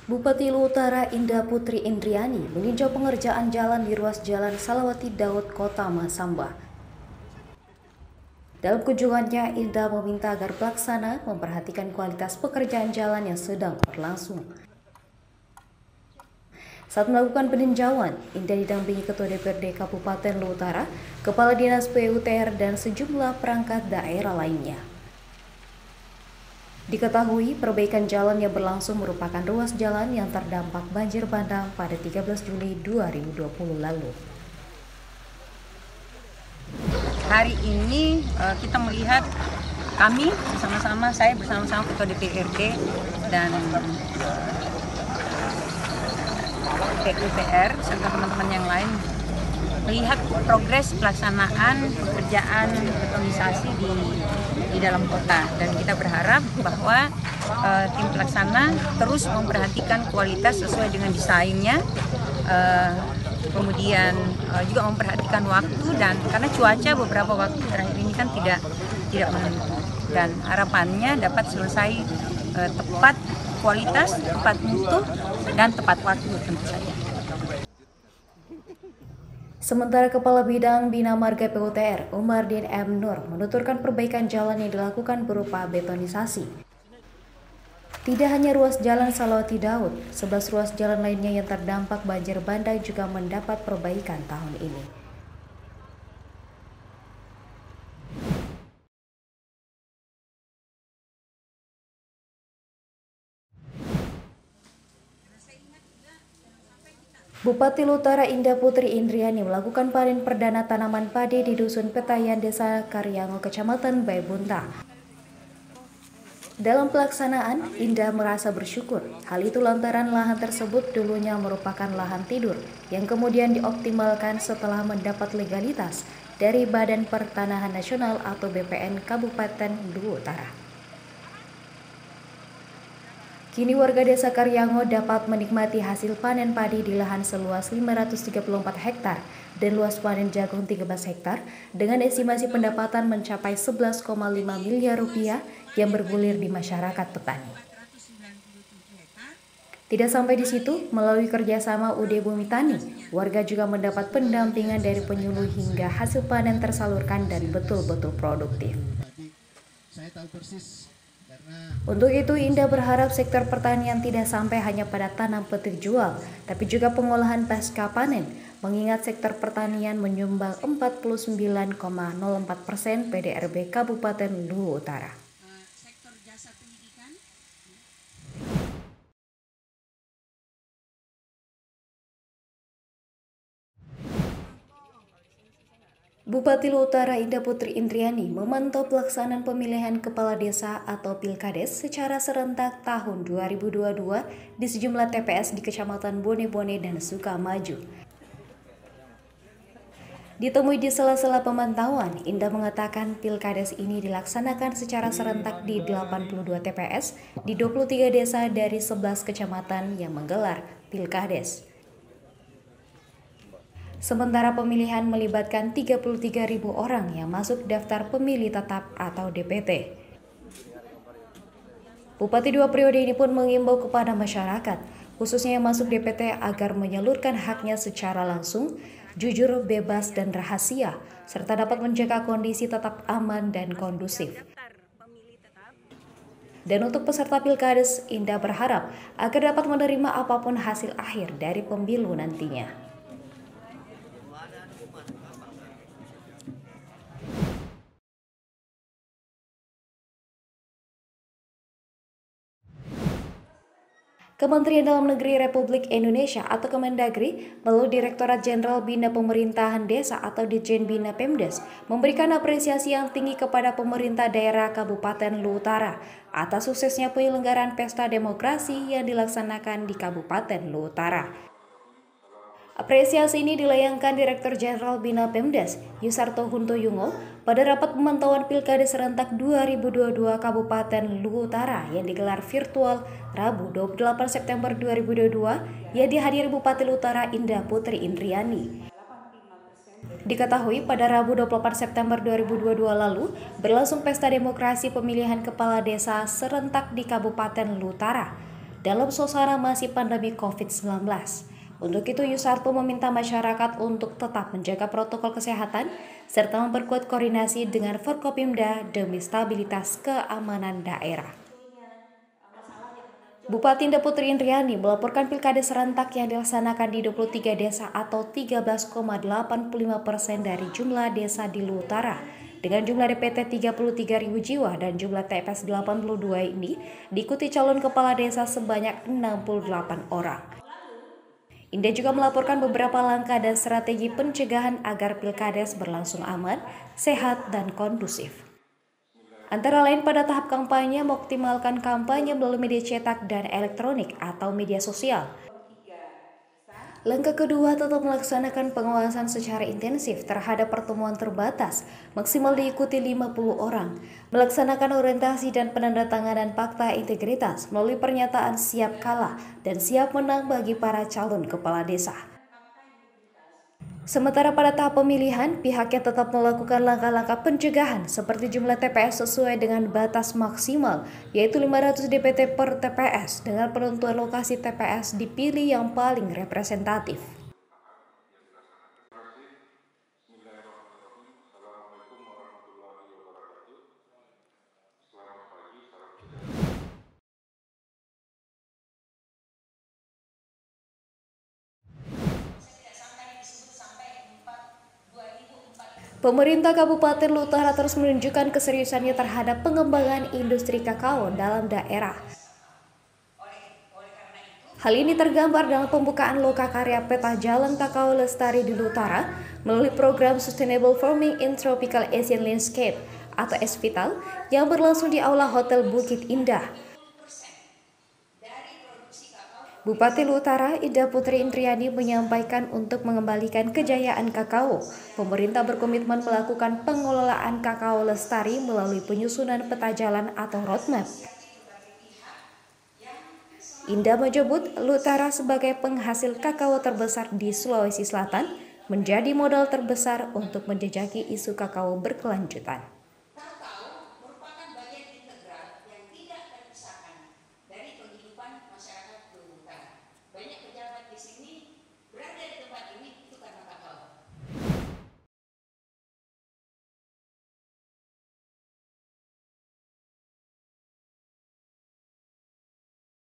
Bupati Luhut Utara Indah Putri Indriani meninjau pengerjaan jalan di ruas Jalan Salawati Daud, Kota Masamba. Dalam kunjungannya, Indah meminta agar pelaksana memperhatikan kualitas pekerjaan jalan yang sedang berlangsung. Saat melakukan peninjauan, Indah didampingi Ketua DPRD Kabupaten Luhut Utara, Kepala Dinas PUTR, dan sejumlah perangkat daerah lainnya. Diketahui, perbaikan jalan yang berlangsung merupakan ruas jalan yang terdampak banjir bandang pada 13 Juli 2020 lalu. Hari ini kita melihat kami bersama-sama, saya bersama-sama Ketua DPRD dan PUTR serta teman-teman yang lain melihat progres pelaksanaan pekerjaan betonisasi di dalam kota, dan kita berharap bahwa tim pelaksana terus memperhatikan kualitas sesuai dengan desainnya, kemudian juga memperhatikan waktu, dan karena cuaca beberapa waktu terakhir ini kan tidak menentu, dan harapannya dapat selesai tepat kualitas, tepat mutu, dan tepat waktu tentu saja. Sementara Kepala Bidang Bina Marga PUTR, Umardin M. Nur, menuturkan perbaikan jalan yang dilakukan berupa betonisasi. Tidak hanya ruas Jalan Salawati Daud, 11 ruas jalan lainnya yang terdampak banjir bandang juga mendapat perbaikan tahun ini. Bupati Luhut Utara Indah Putri Indriani melakukan panen perdana tanaman padi di Dusun Petayan, Desa Karyango, Kecamatan Baibunta. Dalam pelaksanaan, Indah merasa bersyukur. Hal itu lantaran lahan tersebut dulunya merupakan lahan tidur yang kemudian dioptimalkan setelah mendapat legalitas dari Badan Pertanahan Nasional atau BPN Kabupaten Luhut Utara. Kini warga Desa Karyango dapat menikmati hasil panen padi di lahan seluas 534 hektar dan luas panen jagung 13 hektar dengan estimasi pendapatan mencapai 11,5 miliar rupiah yang bergulir di masyarakat petani. Tidak sampai di situ, melalui kerjasama UD Bumi Tani, warga juga mendapat pendampingan dari penyuluh hingga hasil panen tersalurkan dan betul-betul produktif. Saya tahu persis. Untuk itu, Indah berharap sektor pertanian tidak sampai hanya pada tanam petik jual, tapi juga pengolahan pasca panen, mengingat sektor pertanian menyumbang 49,04% PDRB Kabupaten Luhut Utara. Sektor jasa pendidikan. Bupati Luhut Utara Indah Putri Indriani memantau pelaksanaan pemilihan kepala desa atau Pilkades secara serentak tahun 2022 di sejumlah TPS di Kecamatan Bone-Bone dan Sukamaju. Ditemui di sela-sela pemantauan, Indah mengatakan Pilkades ini dilaksanakan secara serentak di 82 TPS di 23 desa dari 11 kecamatan yang menggelar Pilkades. Sementara pemilihan melibatkan 33.000 orang yang masuk daftar pemilih tetap atau DPT. Bupati 2 periode ini pun mengimbau kepada masyarakat, khususnya yang masuk DPT, agar menyalurkan haknya secara langsung, jujur, bebas, dan rahasia, serta dapat menjaga kondisi tetap aman dan kondusif. Dan untuk peserta Pilkades, Indah berharap agar dapat menerima apapun hasil akhir dari pemilu nantinya. Kementerian Dalam Negeri Republik Indonesia atau Kemendagri melalui Direktorat Jenderal Bina Pemerintahan Desa atau Ditjen Bina Pemdes memberikan apresiasi yang tinggi kepada pemerintah daerah Kabupaten Luhut Utara atas suksesnya penyelenggaraan pesta demokrasi yang dilaksanakan di Kabupaten Luhut Utara. Apresiasi ini dilayangkan Direktur Jenderal Bina Pemdes, Yusarto Huntoyungo, pada rapat pemantauan Pilkades serentak 2022 Kabupaten Luhut Utara yang digelar virtual Rabu 28 September 2022 yang dihadiri Bupati Luhut Utara Indah Putri Indriani. Diketahui pada Rabu 24 September 2022 lalu berlangsung pesta demokrasi pemilihan kepala desa serentak di Kabupaten Luhut Utara. dalam suasana masih pandemi COVID-19. Untuk itu, Yusarto meminta masyarakat untuk tetap menjaga protokol kesehatan serta memperkuat koordinasi dengan Forkopimda demi stabilitas keamanan daerah. Bupati Indah Putri Indriani melaporkan pilkada serentak yang dilaksanakan di 23 desa atau 13,85% dari jumlah desa di Luwu Utara. Dengan jumlah DPT 33.000 jiwa dan jumlah TPS 82 ini diikuti calon kepala desa sebanyak 68 orang. Indah juga melaporkan beberapa langkah dan strategi pencegahan agar pilkades berlangsung aman, sehat, dan kondusif. Antara lain pada tahap kampanye mengoptimalkan kampanye melalui media cetak dan elektronik atau media sosial. Langkah kedua, tetap melaksanakan pengawasan secara intensif terhadap pertemuan terbatas, maksimal diikuti 50 orang, melaksanakan orientasi dan penandatanganan fakta integritas melalui pernyataan siap kalah dan siap menang bagi para calon kepala desa. Sementara pada tahap pemilihan, pihaknya tetap melakukan langkah-langkah pencegahan seperti jumlah TPS sesuai dengan batas maksimal, yaitu 500 DPT per TPS dengan penentuan lokasi TPS dipilih yang paling representatif. Pemerintah Kabupaten Luwu Utara terus menunjukkan keseriusannya terhadap pengembangan industri kakao dalam daerah. Hal ini tergambar dalam pembukaan lokakarya peta jalan kakao lestari di Luwu Utara melalui program Sustainable Farming in Tropical Asian Landscape atau SVITAL yang berlangsung di Aula Hotel Bukit Indah. Bupati Luwu Utara Indah Putri Indriani menyampaikan untuk mengembalikan kejayaan kakao, pemerintah berkomitmen melakukan pengelolaan kakao lestari melalui penyusunan peta jalan atau roadmap. Indah menyebut Luwu Utara sebagai penghasil kakao terbesar di Sulawesi Selatan menjadi modal terbesar untuk menjejaki isu kakao berkelanjutan.